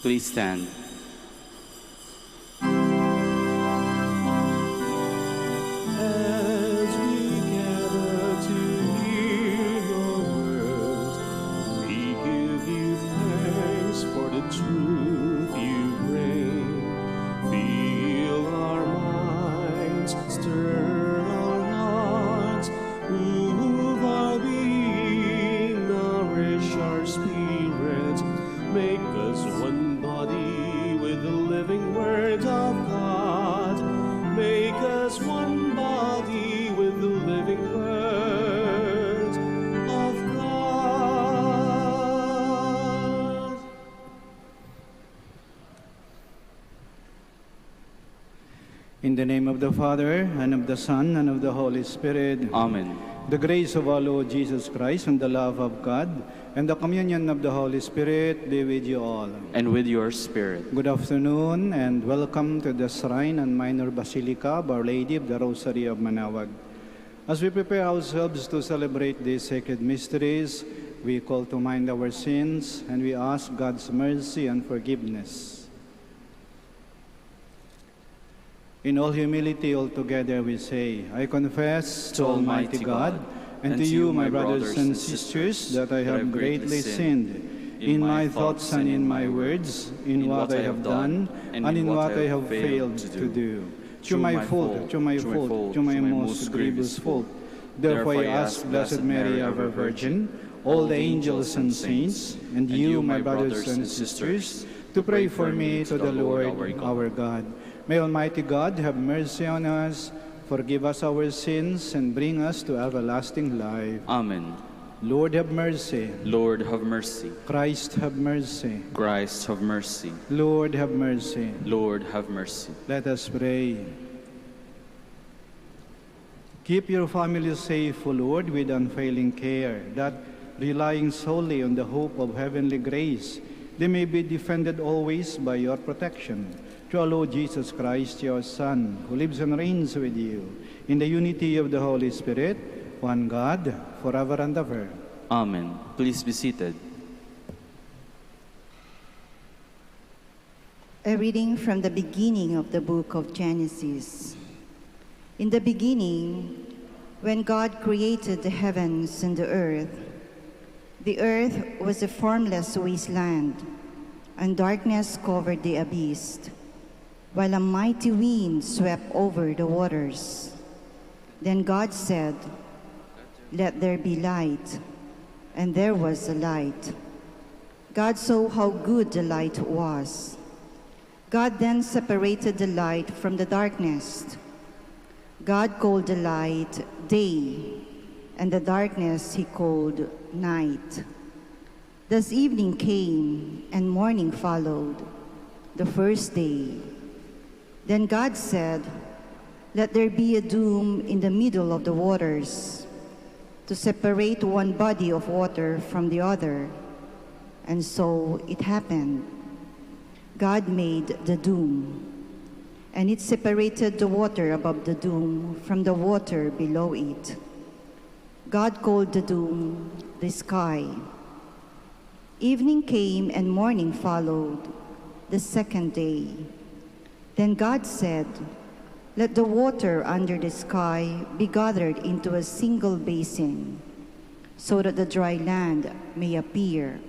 Please stand. As we gather to hear your words, we give you thanks for the truth you bring. Fill our minds, stir our hearts, move our being, nourish our spirits, make us one body with the living word of God. Make us one body with the living word of God. In the name of the Father, and of the Son, and of the Holy Spirit. Amen. The grace of our Lord Jesus Christ, and the love of God, and the communion of the Holy Spirit be with you all. And with your spirit. Good afternoon, and welcome to the Shrine and Minor Basilica of Our Lady of the Rosary of Manaoag. As we prepare ourselves to celebrate these sacred mysteries, we call to mind our sins, and we ask God's mercy and forgiveness. In all humility, all together we say, I confess to Almighty God and to you, my brothers and sisters, that I have greatly sinned in my thoughts and in my words, in what I have done and in what I have failed to do. To my fault, to my most grievous fault. Therefore I ask Blessed Mary, ever Virgin, all the angels and saints, and you, my brothers and sisters, to pray for me to the Lord our God. May Almighty God have mercy on us, forgive us our sins, and bring us to everlasting life. Amen. Lord have mercy. Lord, have mercy. Christ have mercy. Christ, have mercy. Lord have mercy. Lord, have mercy. Let us pray. Keep your family safe, O Lord, with unfailing care, that, relying solely on the hope of heavenly grace, they may be defended always by your protection. Through our Lord Jesus Christ, your Son, who lives and reigns with you, in the unity of the Holy Spirit, one God, forever and ever. Amen. Please be seated. A reading from the beginning of the book of Genesis. In the beginning, when God created the heavens and the earth was a formless wasteland, and darkness covered the abyss, while a mighty wind swept over the waters. Then God said, "Let there be light," and there was a light. God saw how good the light was. God then separated the light from the darkness. God called the light day, and the darkness he called night. Thus evening came, and morning followed, the first day. Then God said, "Let there be a dome in the middle of the waters, to separate one body of water from the other." And so it happened. God made the dome, and it separated the water above the dome from the water below it. God called the dome the sky. Evening came and morning followed, the second day. Then God said, "Let the water under the sky be gathered into a single basin, so that the dry land may appear."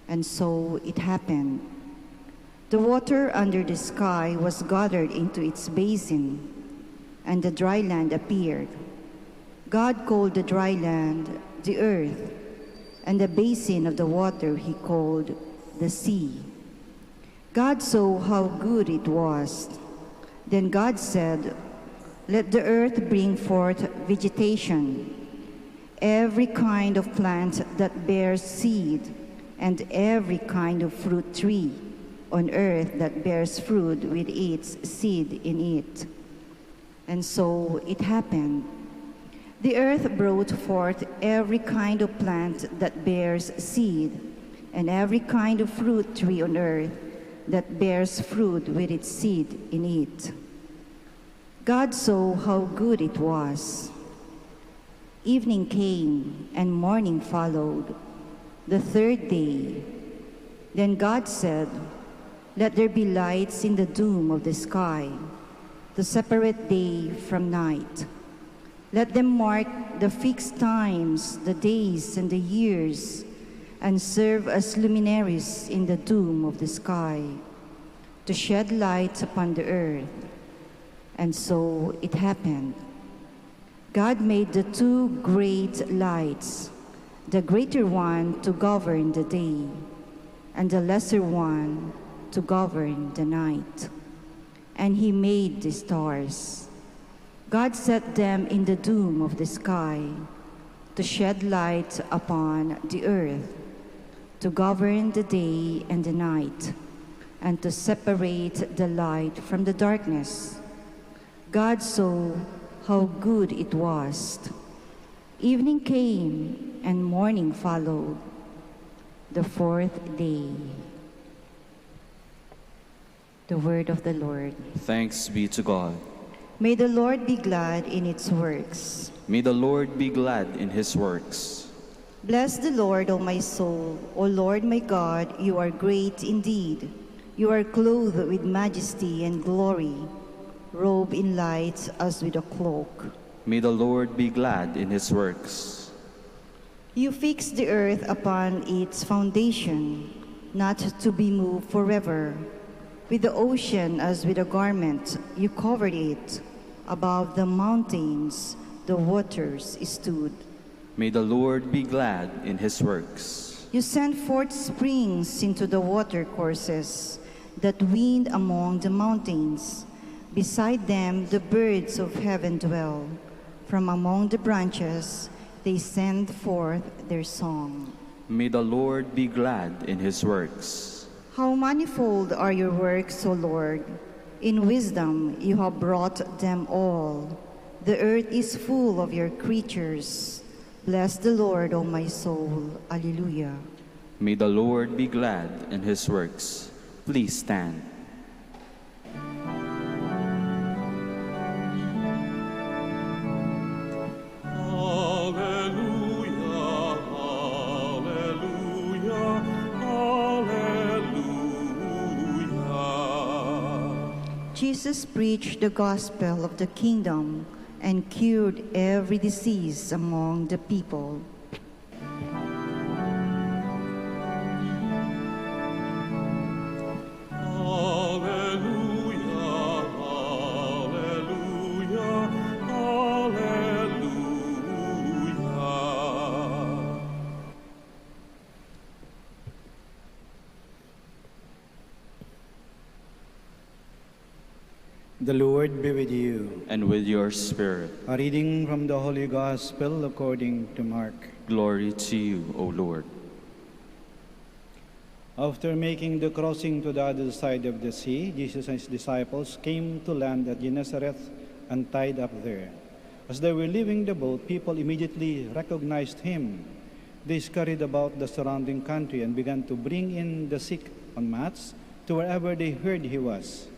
And so it happened. The water under the sky was gathered into its basin, and the dry land appeared. God called the dry land the earth, and the basin of the water he called the sea. God saw how good it was. Then God said, "Let the earth bring forth vegetation, every kind of plant that bears seed, and every kind of fruit tree on earth that bears fruit with its seed in it." And so it happened. The earth brought forth every kind of plant that bears seed, and every kind of fruit tree on earth that bears fruit with its seed in it. God saw how good it was. Evening came, and morning followed, the third day. Then God said, Let there be lights in the dome of the sky, to separate day from night. Let them mark the fixed times, the days and the years, and serve as luminaries in the dome of the sky, to shed light upon the earth. And so it happened. God made the two great lights, the greater one to govern the day, and the lesser one to govern the night. And he made the stars. God set them in the dome of the sky to shed light upon the earth, to govern the day and the night, and to separate the light from the darkness. God saw how good it was. Evening came and morning followed, the fourth day. The word of the Lord. Thanks be to God. May the Lord be glad in its works. May the Lord be glad in his works. Bless the Lord, O my soul. O Lord my God, you are great indeed. You are clothed with majesty and glory, robed in light as with a cloak. May the Lord be glad in his works. You fixed the earth upon its foundation, not to be moved forever. With the ocean as with a garment, you covered it. Above the mountains, the waters stood. May the Lord be glad in his works. You sent forth springs into the water courses that wind among the mountains. Beside them, the birds of heaven dwell. From among the branches, they send forth their song. May the Lord be glad in his works. How manifold are your works, O Lord! In wisdom you have brought them all. The earth is full of your creatures. Bless the Lord, O my soul. Alleluia. May the Lord be glad in his works. Please stand. Jesus preached the gospel of the kingdom and cured every disease among the people. The Lord be with you. And with your spirit. A reading from the Holy Gospel according to Mark. Glory to you, O Lord. After making the crossing to the other side of the sea, Jesus and his disciples came to land at Gennesaret and tied up there. As they were leaving the boat, people immediately recognized him. They scurried about the surrounding country and began to bring in the sick on mats to wherever they heard he was.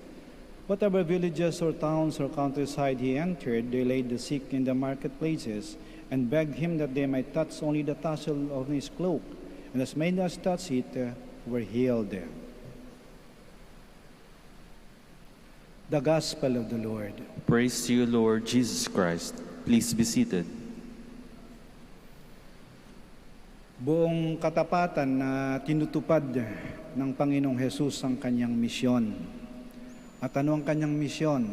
Whatever villages or towns or countryside he entered, they laid the sick in the marketplaces and begged him that they might touch only the tassel of his cloak. And as many as touched it were healed. The Gospel of the Lord. Praise to you, Lord Jesus Christ. Please be seated. Buong katapatan na tinutupad ng Panginoong Hesus ang kanyang misyon. At ano ang kanyang misyon?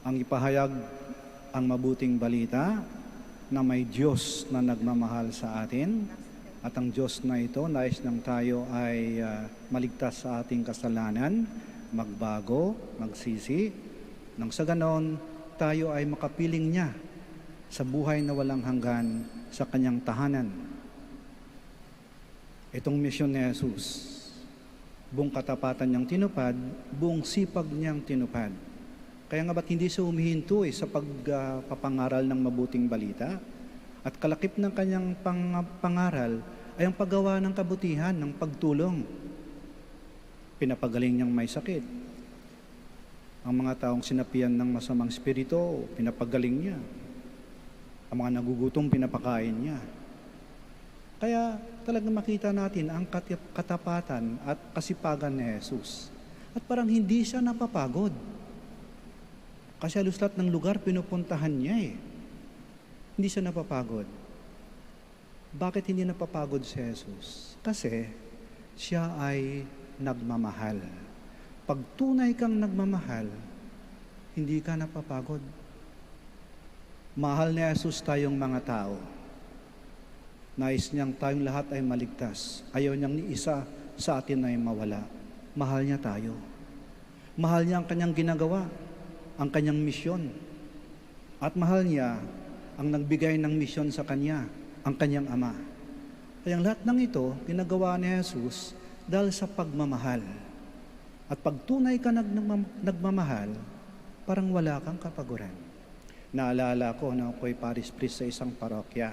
Ang ipahayag ang mabuting balita na may Diyos na nagmamahal sa atin at ang Diyos na ito nais nang tayo ay maligtas sa ating kasalanan, magbago, magsisi, nang sa ganon tayo ay makapiling niya sa buhay na walang hanggan sa kanyang tahanan. Itong misyon ni Jesus, buong katapatan niyang tinupad, buong sipag niyang tinupad. Kaya nga ba't hindi siya humihinto sa pagpapangaral ng mabuting balita? At kalakip ng kanyang pangaral ay ang paggawa ng kabutihan, ng pagtulong. Pinapagaling niyang may sakit. Ang mga taong sinapian ng masamang spirito, pinapagaling niya. Ang mga nagugutom, pinapakain niya. Kaya talagang makita natin ang katapatan at kasipagan ni Jesus. At parang hindi siya napapagod. Kasi halos lahat ng lugar pinupuntahan niya eh. Hindi siya napapagod. Bakit hindi napapagod si Jesus? Kasi siya ay nagmamahal. Pag tunay kang nagmamahal, hindi ka napapagod. Mahal ni Jesus tayong mga tao. Nais niyang tayong lahat ay maligtas. Ayaw niyang ni isa sa atin ay mawala. Mahal niya tayo. Mahal niya ang kanyang ginagawa, ang kanyang misyon. At mahal niya ang nagbigay ng misyon sa kanya, ang kanyang Ama. Kaya ang lahat ng ito, ginagawa ni Jesus dahil sa pagmamahal. At pag tunay ka nagmamahal, parang wala kang kapaguran. Naalala ko na ako'y parish priest sa isang parokya.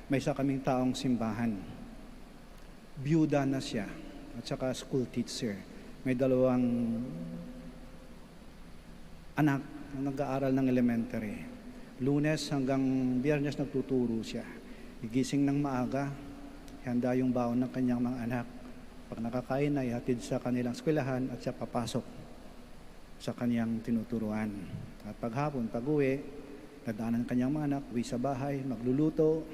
May isa kaming taong simbahan. Byuda na siya at saka school teacher. May 2 anak na nag-aaral ng elementary. Lunes hanggang Biyernes nagtuturo siya. Gigising ng maaga, handa yung baon ng kanyang mga anak. Pag nakakain na, ihatid sa kanilang eskwelahan at siya papasok sa kanyang tinuturuan. At paghapon, pag-uwi, dadaanan ng kanyang mga anak, uwi sa bahay, magluluto.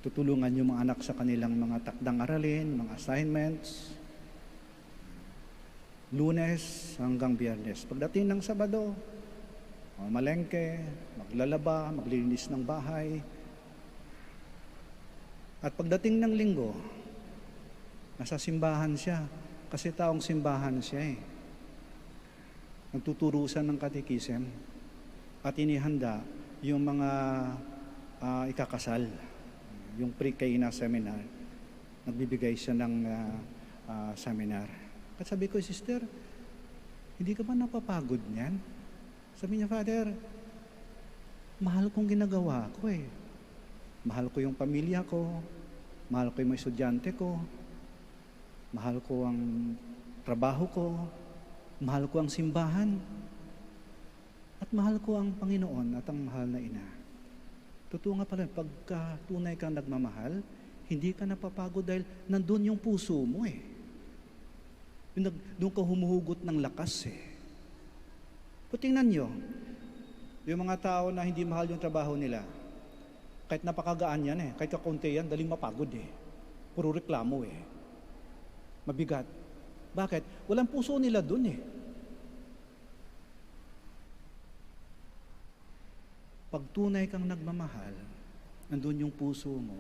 Tutulungan yung mga anak sa kanilang mga takdang aralin, mga assignments. Lunes hanggang Biyernes. Pagdating ng Sabado, malengke, maglalaba, maglilinis ng bahay. At pagdating ng Linggo, nasa simbahan siya. Kasi taong simbahan siya eh. Nagtuturo siya ng katekism at inihanda yung mga ikakasal. Yung pre-K na seminar. Nagbibigay siya ng seminar. At sabi ko, sister, hindi ka ba napapagod niyan? Sabi niya, Father, mahal kong ginagawa ko eh. Mahal ko yung pamilya ko, mahal ko yung mga estudyante ko, mahal ko ang trabaho ko, mahal ko ang simbahan, at mahal ko ang Panginoon at ang mahal na ina. Totoo nga pala, pagka tunay kang nagmamahal, hindi ka napapagod dahil nandun yung puso mo eh. Doon ka humuhugot ng lakas eh. Tingnan nyo, yung mga tao na hindi mahal yung trabaho nila, kahit napakagaan yan eh, kahit kakunti yan, daling mapagod eh. Puro reklamo eh. Mabigat. Bakit? Walang puso nila dun eh. Pag tunay kang nagmamahal, nandun yung puso mo,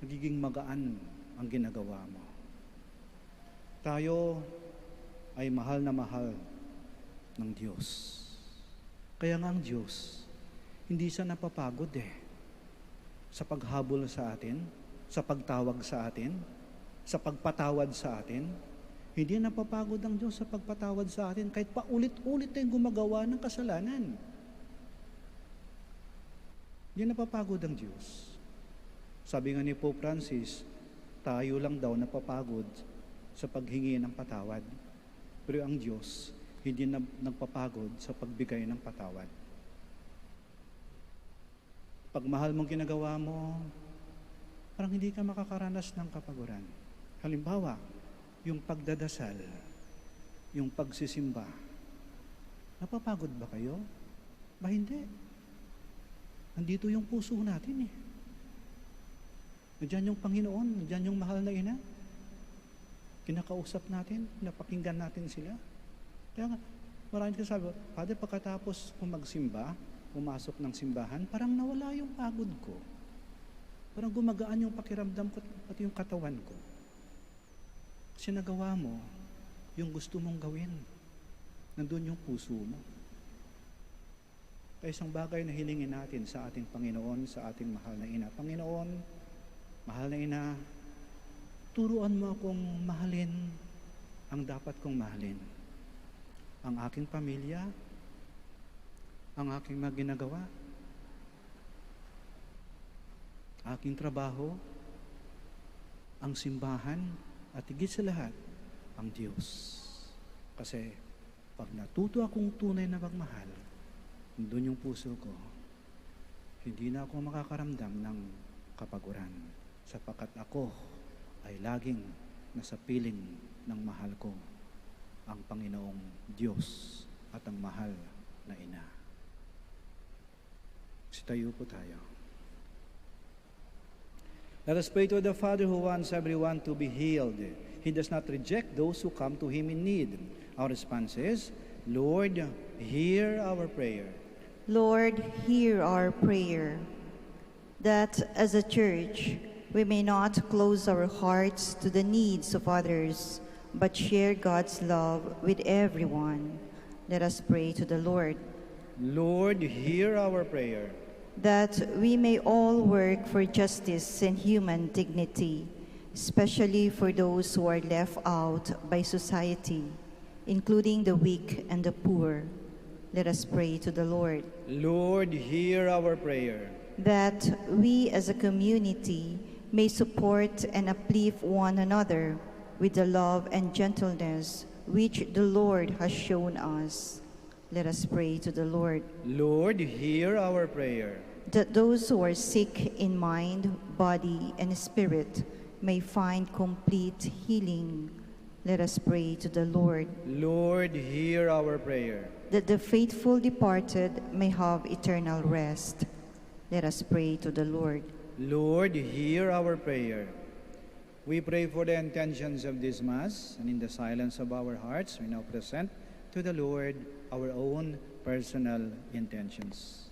nagiging magaan ang ginagawa mo. Tayo ay mahal na mahal ng Diyos. Kaya nga ang Diyos, hindi siya napapagod eh. Sa paghabol sa atin, sa pagtawag sa atin, sa pagpatawad sa atin. Hindi napapagod ang Diyos sa pagpatawad sa atin kahit paulit-ulit tayong gumagawa ng kasalanan. Hindi napapagod ang Diyos. Sabi nga ni Pope Francis, tayo lang daw napapagod sa paghingi ng patawad. Pero ang Diyos, hindi nagpapagod sa pagbigay ng patawad. Pag mahal mong ginagawa mo, parang hindi ka makakaranas ng kapaguran. Halimbawa, yung pagdadasal, yung pagsisimba. Napapagod ba kayo? Ba hindi? Nandito yung puso natin eh. Nandiyan yung Panginoon, nandiyan yung mahal na ina. Kinakausap natin, napakinggan natin sila. Kaya nga, maraming kasabi, Father, pagkatapos kung magsimba, pumasok ng simbahan, parang nawala yung pagod ko. Parang gumagaan yung pakiramdam ko at yung katawan ko. Kasi nagawa mo yung gusto mong gawin. Nandun yung puso mo. Kaya isang bagay na hilingin natin sa ating Panginoon, sa ating mahal na ina. Panginoon, mahal na ina, turuan mo akong mahalin ang dapat kong mahalin. Ang aking pamilya, ang aking mga ginagawa, aking trabaho, ang simbahan, at higit sa lahat, ang Diyos. Kasi pag natuto akong tunay na magmahal, doon yung puso ko, hindi na ako makakaramdam ng kapaguran sapagkat ako ay laging nasa piling ng mahal ko ang Panginoong Diyos at ang mahal na Ina. Sitayo po tayo. Let us pray to the Father who wants everyone to be healed. He does not reject those who come to Him in need. Our response is, Lord, hear our prayer. Lord, hear our prayer, that as a church we may not close our hearts to the needs of others, but share God's love with everyone. Let us pray to the Lord. Lord, hear our prayer. That we may all work for justice and human dignity, especially for those who are left out by society, including the weak and the poor. Let us pray to the Lord. Lord, hear our prayer. That we as a community may support and uplift one another with the love and gentleness which the Lord has shown us. Let us pray to the Lord. Lord, hear our prayer. That those who are sick in mind, body, and spirit may find complete healing. Let us pray to the Lord. Lord, hear our prayer. That the faithful departed may have eternal rest. Let us pray to the Lord. Lord, hear our prayer. We pray for the intentions of this Mass, and in the silence of our hearts, we now present to the Lord our own personal intentions.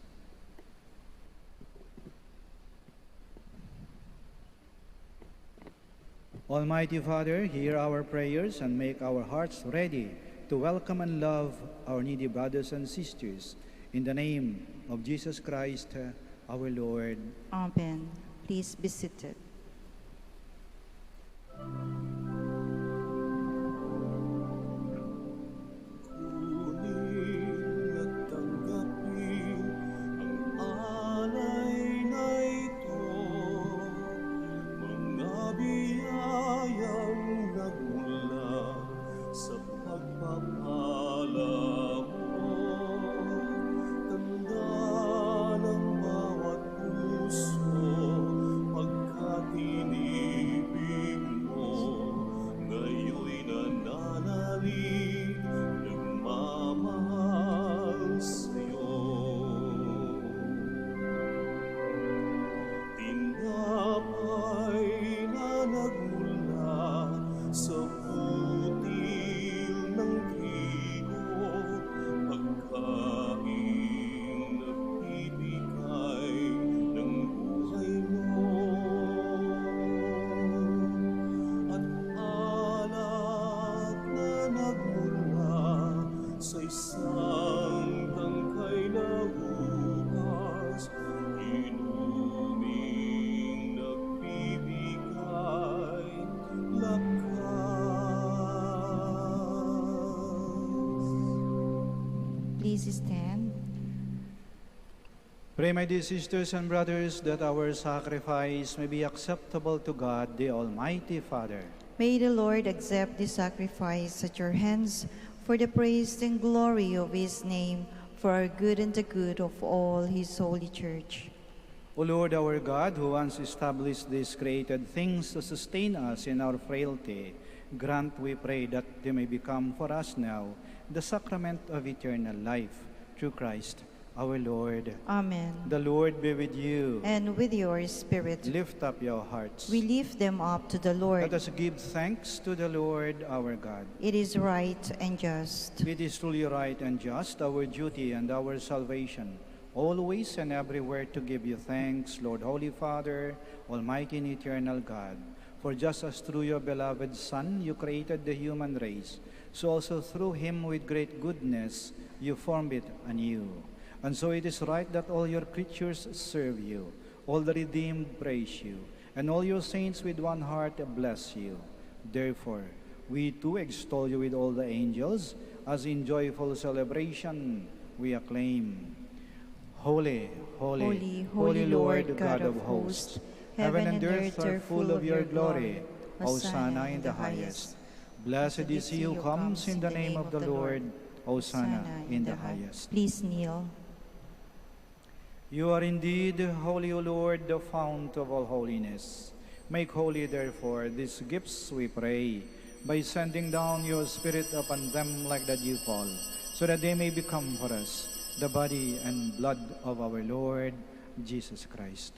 Almighty Father, hear our prayers and make our hearts ready to welcome and love our needy brothers and sisters. In the name of Jesus Christ, our Lord. Amen. Please be seated. Kunin at tanggapin ang alay na ito, mga biyayang nagmula sa pagpapala mo. Tanda ng bawat puso pagkat inibig mo, ngayon'y nananalig, nagmamahal sa'yo. Tinapay na nagmula sa putil ng trigo, pagkain nagbibigay ng buhay mo. At alat na nagmula sa isang tangkay na ubas, inuming nagbibigay lakas. Please stand. Pray, my dear sisters and brothers, that our sacrifice may be acceptable to God, the Almighty Father. May the Lord accept this sacrifice at your hands for the praise and glory of His name, for our good and the good of all His holy church. O Lord, our God, who once established these created things to sustain us in our frailty, grant, we pray, that they may become for us now the sacrament of eternal life, through Christ our Lord. Amen. The Lord be with you. And with your spirit, Lift up your hearts. we lift them up to the Lord. Let us give thanks to the Lord our God. It is right and just. It is truly right and just, our duty and our salvation, always and everywhere to give you thanks, Lord, Holy Father, Almighty and eternal God. For just as through your beloved Son you created the human race, so also through him with great goodness you formed it anew. And so it is right that all your creatures serve you, all the redeemed praise you, and all your saints with one heart bless you. Therefore, we too extol you with all the angels, as in joyful celebration we acclaim. Holy, holy, Holy, holy Lord, God of hosts, heaven and earth are full of your glory. Hosanna in the highest. Blessed is he who comes in the name of the Lord. Hosanna in the highest. Please kneel. You are indeed holy, O Lord, the fount of all holiness. Make holy, therefore, these gifts, we pray, by sending down your Spirit upon them like the dewfall, so that they may become for us the body and blood of our Lord Jesus Christ.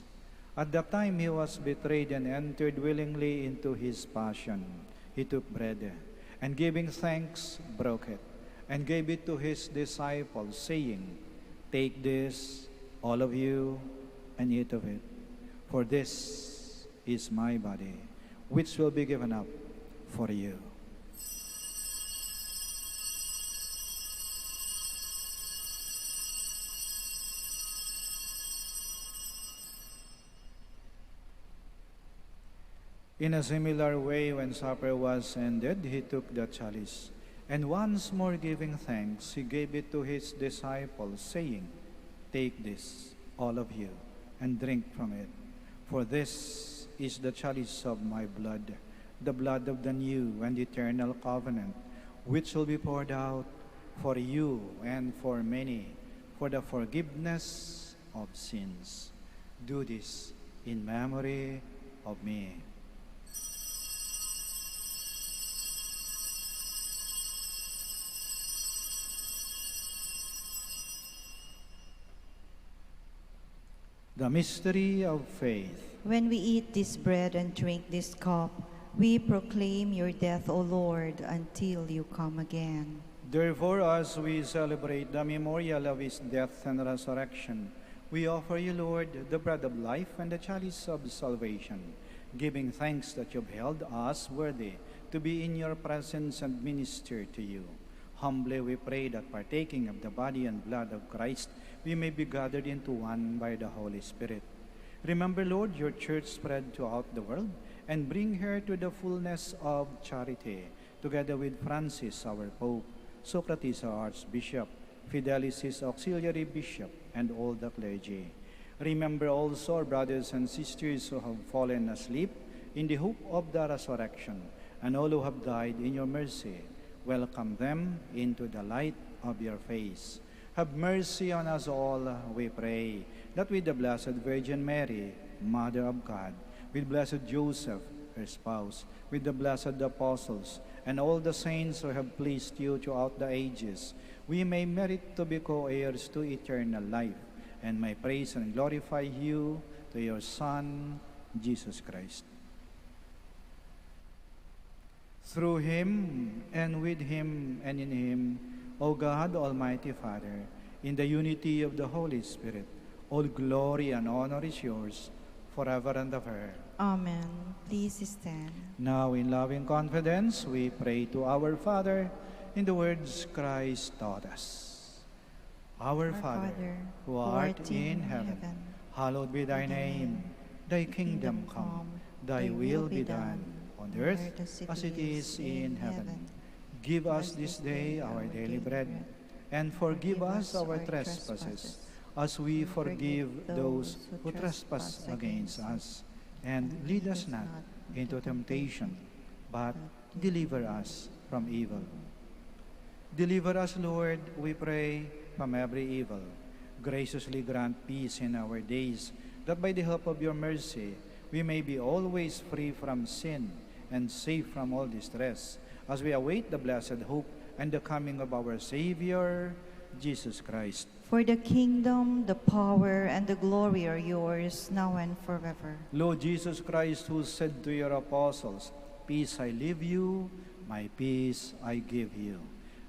At the time he was betrayed and entered willingly into his passion, he took bread, and giving thanks, broke it, and gave it to his disciples, saying, "Take this, all of you, and eat of it, for this is my body, which will be given up for you." In a similar way, when supper was ended, he took the chalice, and once more giving thanks, he gave it to his disciples, saying, "Take this, all of you, and drink from it, for this is the chalice of my blood, the blood of the new and eternal covenant, which will be poured out for you and for many, for the forgiveness of sins. Do this in memory of me." The mystery of faith. When we eat this bread and drink this cup, we proclaim your death, O Lord, until you come again. Therefore, as we celebrate the memorial of his death and resurrection, we offer you, Lord, the bread of life and the chalice of salvation, giving thanks that you've held us worthy to be in your presence and minister to you. Humbly we pray that partaking of the body and blood of Christ, we may be gathered into one by the Holy Spirit. Remember, Lord, your church spread throughout the world, and bring her to the fullness of charity, together with Francis, our Pope, Socrates, our Archbishop, Fidelis, his auxiliary bishop, and all the clergy. Remember also our brothers and sisters who have fallen asleep in the hope of the resurrection, and all who have died in your mercy. Welcome them into the light of your face. Have mercy on us all, we pray, that with the Blessed Virgin Mary, Mother of God, with Blessed Joseph, her spouse, with the blessed apostles, and all the saints who have pleased you throughout the ages, we may merit to be co-heirs to eternal life, and may praise and glorify you to your Son, Jesus Christ. Through him, and with him, and in him, O God, Almighty Father, in the unity of the Holy Spirit, all glory and honor is yours, forever and ever. Amen. Please stand. Now, in loving confidence, we pray to our Father in the words Christ taught us. Our Father, who art in heaven, hallowed be thy name. Thy kingdom come, thy will be done, on earth as it is in heaven. Give us this day our daily bread, and forgive us our trespasses, as we forgive those who trespass against us. And lead us not into temptation, but deliver us from evil. Deliver us, Lord, we pray, from every evil. Graciously grant peace in our days, that by the help of your mercy, we may be always free from sin and safe from all distress, as we await the blessed hope and the coming of our Savior, Jesus Christ. For the kingdom, the power, and the glory are yours, now and forever. Lord Jesus Christ, who said to your apostles, "Peace I leave you, my peace I give you,"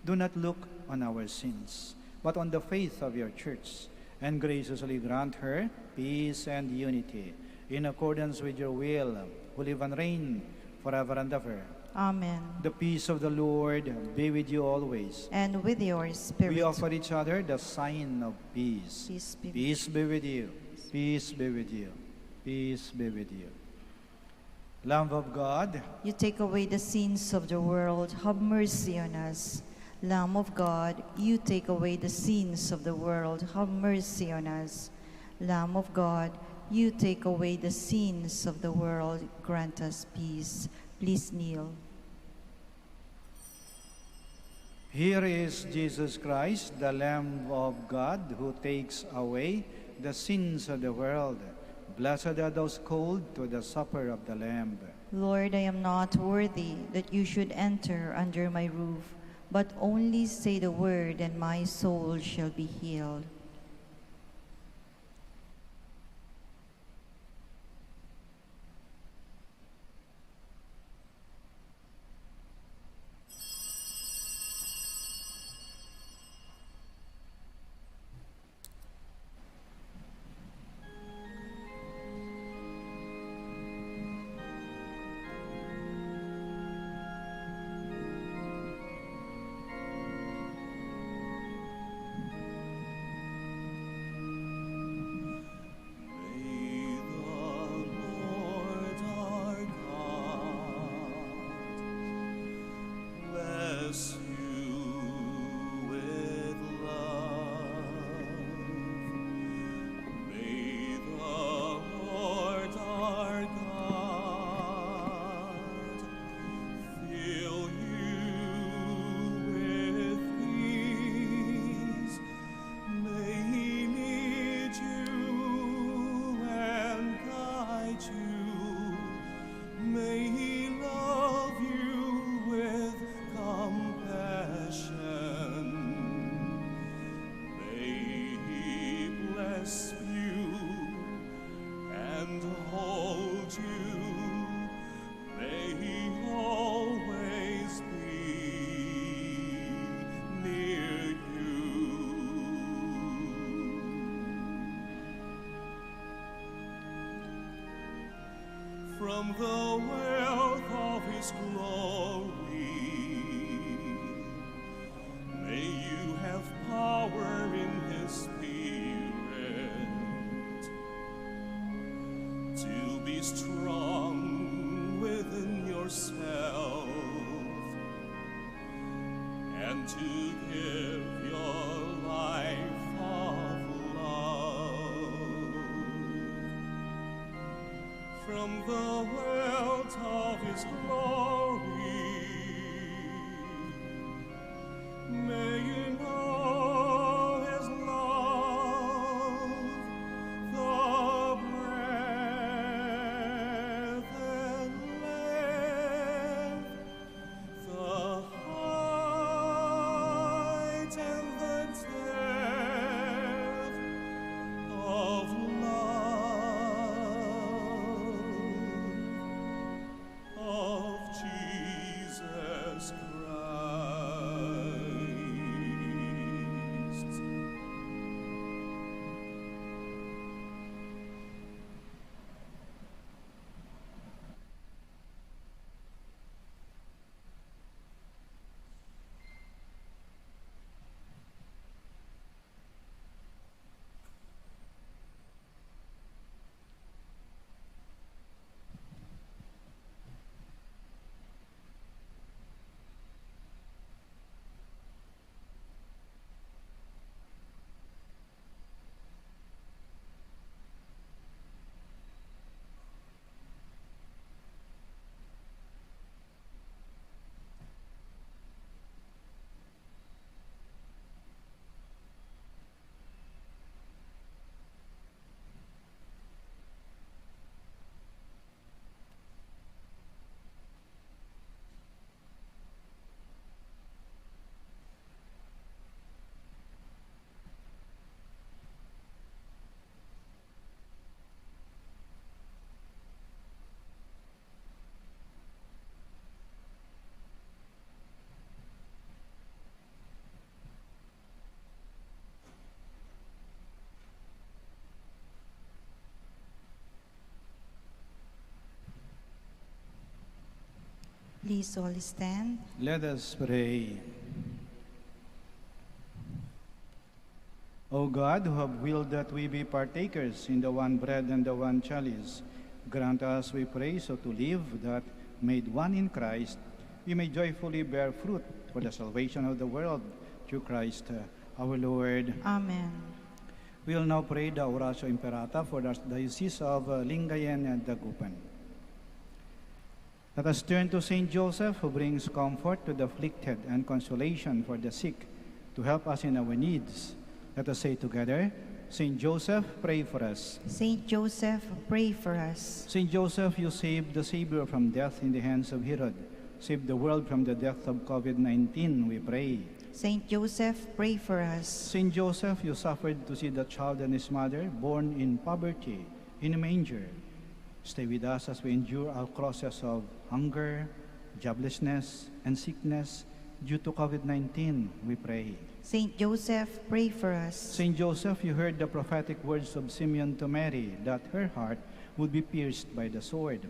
do not look on our sins, but on the faith of your church, and graciously grant her peace and unity, in accordance with your will, who live and reign forever and ever. Amen. The peace of the Lord be with you always. And with your spirit. We offer each other the sign of peace. Peace be with you. Peace be with you. Peace be with you. Lamb of God, you take away the sins of the world. Have mercy on us. Lamb of God, you take away the sins of the world. Have mercy on us. Lamb of God, you take away the sins of the world. Grant us peace. Please kneel. Here is Jesus Christ, the Lamb of God, who takes away the sins of the world. Blessed are those called to the supper of the Lamb. Lord, I am not worthy that you should enter under my roof, but only say the word, and my soul shall be healed. May the Lord our God bless you with love. May the Lord our God fill you with peace. May He lead you and guide you. May He love you with compassion. May He bless you and hold you. May He always be near you. From the wealth of His glory, may you have power in His Spirit to be strong within yourself and to give your life of love. From the wealth of His glory, may you know His love, the breadth and length, the height and the depth of love of Jesus Christ. Please all stand. Let us pray. O God, who have willed that we be partakers in the one bread and the one chalice, grant us, we pray, so to live that, made one in Christ, we may joyfully bear fruit for the salvation of the world, through Christ our Lord. Amen. We will now pray the Oratio Imperata for the Diocese of Lingayen and Dagupan. Let us turn to Saint Joseph, who brings comfort to the afflicted and consolation for the sick, to help us in our needs. Let us say together, Saint Joseph, pray for us. Saint Joseph, pray for us. Saint Joseph, you saved the Savior from death in the hands of Herod. Save the world from the death of COVID-19, we pray. Saint Joseph, pray for us. Saint Joseph, you suffered to see the child and his mother born in poverty, in a manger. Stay with us as we endure our crosses of hunger, joblessness, and sickness due to COVID-19, we pray. Saint Joseph, pray for us. Saint Joseph, you heard the prophetic words of Simeon to Mary that her heart would be pierced by the sword.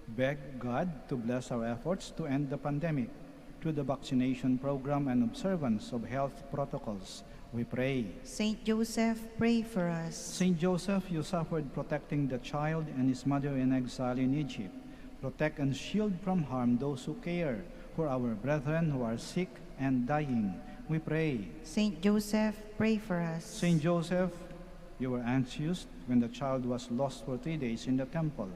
Beg God to bless our efforts to end the pandemic through the vaccination program and observance of health protocols, we pray. Saint Joseph, pray for us. Saint Joseph, you suffered protecting the child and his mother in exile in Egypt. Protect and shield from harm those who care for our brethren who are sick and dying, we pray. Saint Joseph, pray for us. Saint Joseph, you were anxious when the child was lost for 3 days in the temple.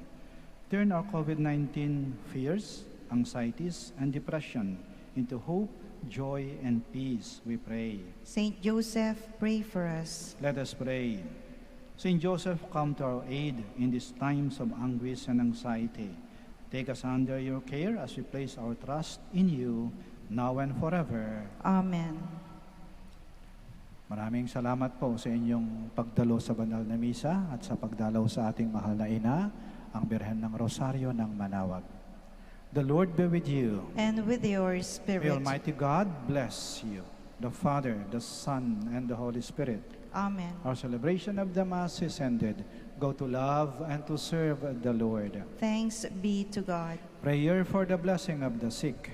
Turn our COVID-19 fears, anxieties, and depression into hope, joy, and peace, we pray. Saint Joseph, pray for us. Let us pray. Saint Joseph, come to our aid in these times of anguish and anxiety. Take us under your care as we place our trust in you, now and forever. Amen. Maraming salamat po sa inyong pagdalo sa banal na misa at sa pagdalaw sa ating mahal na ina, ang Birhen ng Rosaryo ng Manaoag. The Lord be with you. And with your spirit. May Almighty God bless you, the Father, the Son, and the Holy Spirit. Amen. Our celebration of the Mass is ended. Go to love and to serve the Lord. Thanks be to God. Prayer for the blessing of the sick.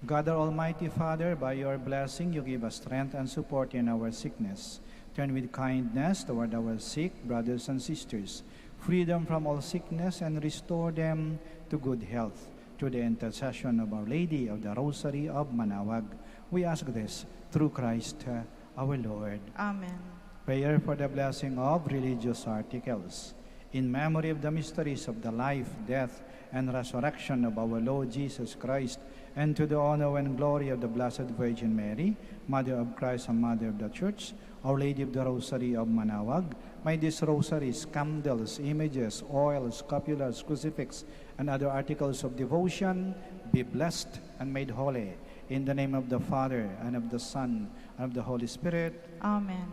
God, our Almighty Father, by your blessing, you give us strength and support in our sickness. Turn with kindness toward our sick brothers and sisters, freedom from all sickness, and restore them to good health. Through the intercession of Our Lady of the Rosary of Manaoag, we ask this through Christ our Lord. Amen. Prayer for the blessing of religious articles. In memory of the mysteries of the life, death, and resurrection of our Lord Jesus Christ, and to the honor and glory of the Blessed Virgin Mary, Mother of Christ and Mother of the Church, Our Lady of the Rosary of Manaoag, may these rosaries, candles, images, oils, scapulars, crucifix, and other articles of devotion be blessed and made holy. In the name of the Father, and of the Son, and of the Holy Spirit. Amen.